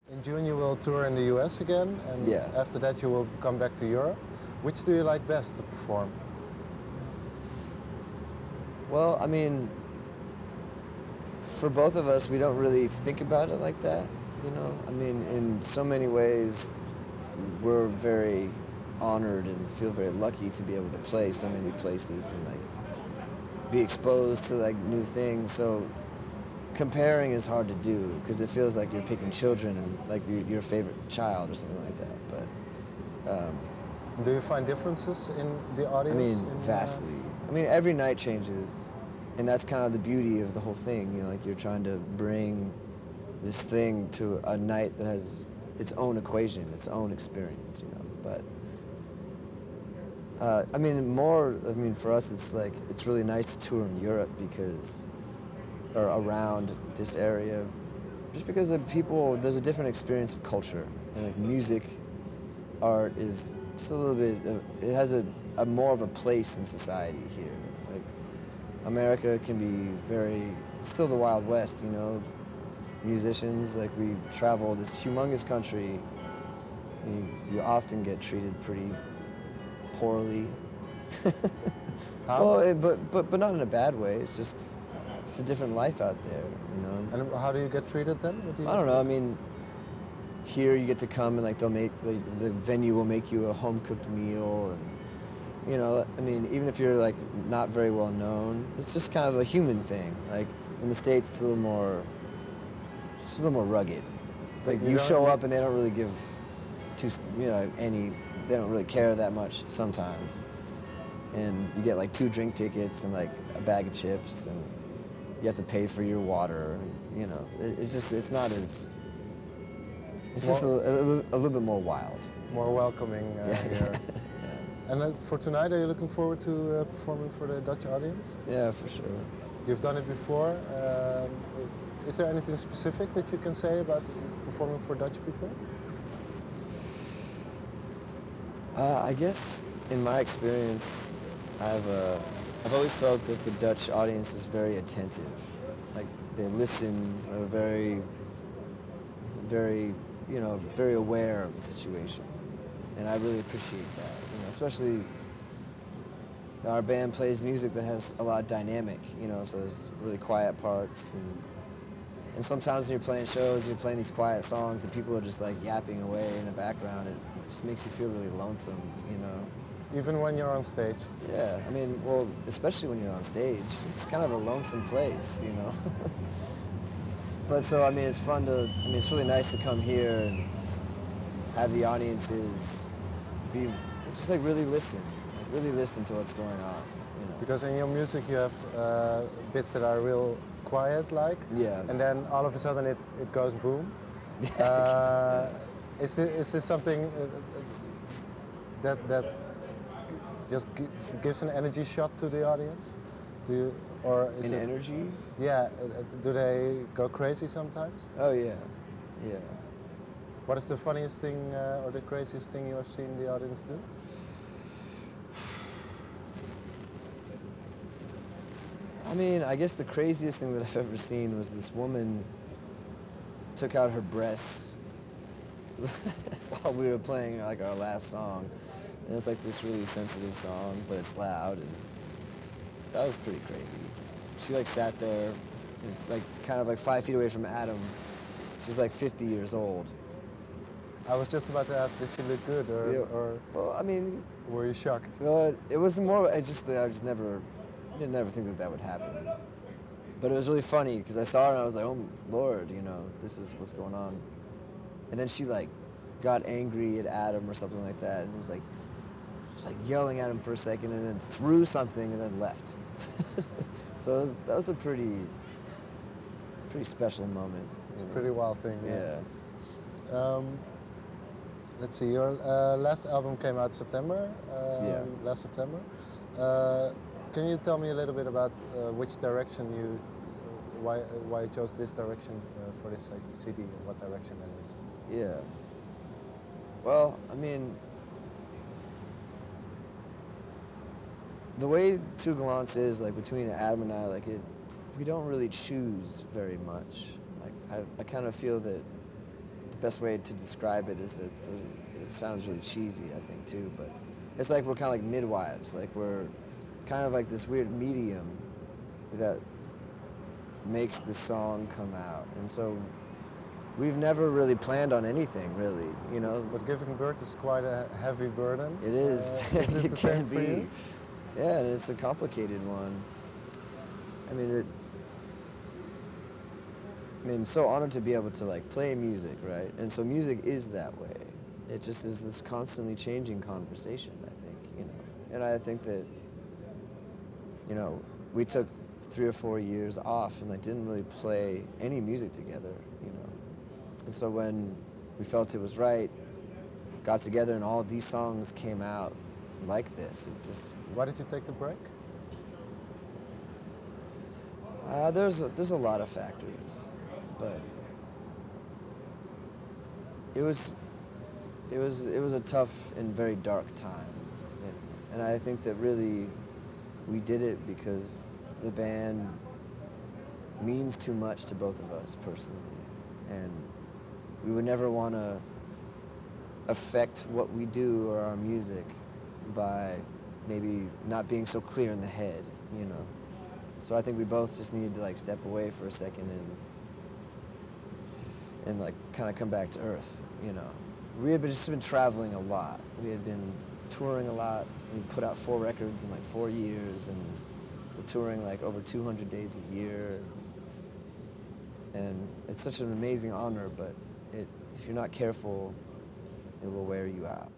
In June you will tour in the US again, and Yeah. after that you will come back to Europe. Which do you like best to perform? Well, I mean, for both of us, we don't really think about it like that, you know? I mean, in so many ways, we're very honored and feel very lucky to be able to play so many places and like be exposed to like new things. So comparing is hard to do because it feels like you're picking children and like your favorite child or something like that. But Do you find differences in the I audience? mean, vastly. I mean, every night changes, and that's kind of the beauty of the whole thing. You know, like you're trying to bring this thing to a night that has its own equation, its own experience. You know, but I mean, for us, it's like it's really nice to tour in Europe because, or around this area, just because the people, there's a different experience of culture, and like music, art is just a little bit. It has a more of a place in society here. Like America can be very, it's still the Wild West, you know. Musicians, like we travel this humongous country, you often get treated pretty poorly. How? Well, but not in a bad way. It's just it's a different life out there, you know. And how do you get treated then? What do you I don't know. I mean, here you get to come and like they'll make the venue will make you a home cooked meal, and you know, I mean, even if you're like not very well known, it's just kind of a human thing. Like in the States, it's a little more rugged. Like you show up and they don't really give they don't really care that much sometimes. And you get like 2 drink tickets and like a bag of chips, and you have to pay for your water. And, you know, it's just a little bit more wild. more welcoming here? Yeah. And for tonight, are you looking forward to performing for the Dutch audience? Yeah, for sure. You've done it before. Is there anything specific that you can say about performing for Dutch people? I guess in my experience, I've always felt that the Dutch audience is very attentive. Like they listen, are very, very, very aware of the situation, and I really appreciate that. You know, especially our band plays music that has a lot of dynamic. You know, so there's really quiet parts, and sometimes when you're playing shows, you're playing these quiet songs, and people are just like yapping away in the background. It just makes you feel really lonesome. You know. Even when you're on stage? Yeah, I mean, well, especially when you're on stage, it's kind of a lonesome place, you know. But so, I mean, it's it's really nice to come here and have the audiences just like really listen to what's going on, you know. Because in your music you have bits that are real quiet, like, Yeah. and then all of a sudden it goes boom. Is this something that just gives an energy shot to the audience? Or is it energy? Yeah. Do they go crazy sometimes? Oh yeah, yeah. What is the funniest thing or the craziest thing you have seen the audience do? I mean, I guess the craziest thing that I've ever seen was this woman took out her breasts while we were playing like our last song. And it's like this really sensitive song, but it's loud, and that was pretty crazy. She like sat there, like kind of like 5 feet away from Adam. She's like 50 years old. I was just about to ask, did she look good, or Well, I mean, were you shocked? it was more. I just never didn't think that would happen. But it was really funny because I saw her and I was like, oh Lord, you know, this is what's going on. And then she like got angry at Adam or something like that, and was like yelling at him for a second, and then threw something and then left. So that was a pretty special moment. It's a pretty wild thing. Yeah. Let's see, your last album came out September, last September. Can you tell me a little bit about which direction why you chose this direction for this CD, and what direction that is? Yeah. Well, I mean, the way Two Gallants is, like, between Adam and I, like, we don't really choose very much. Like, I kind of feel that the best way to describe it is that it sounds really cheesy, I think, too, but it's like we're kind of like midwives. Like we're kind of like this weird medium that makes the song come out. And so we've never really planned on anything, really, you know. But giving birth is quite a heavy burden. It is. Is it It the same can for be. you? Yeah, and it's a complicated one. I mean, I'm so honored to be able to like play music, right? And so music is that way. It just is this constantly changing conversation, I think, you know. And I think that, you know, we took 3 or 4 years off and like didn't really play any music together, you know. And so when we felt it was right, got together and all of these songs came out like this. It just Why did you take the break? there's a lot of factors, but it was a tough and very dark time, and I think that really we did it because the band means too much to both of us personally, and we would never want to affect what we do or our music by maybe not being so clear in the head, you know. So I think we both just needed to like step away for a second and like kind of come back to earth, you know. We had just been traveling a lot. We had been touring a lot. We put out 4 records in like 4 years, and we're touring like over 200 days a year. And it's such an amazing honor, but if you're not careful, it will wear you out.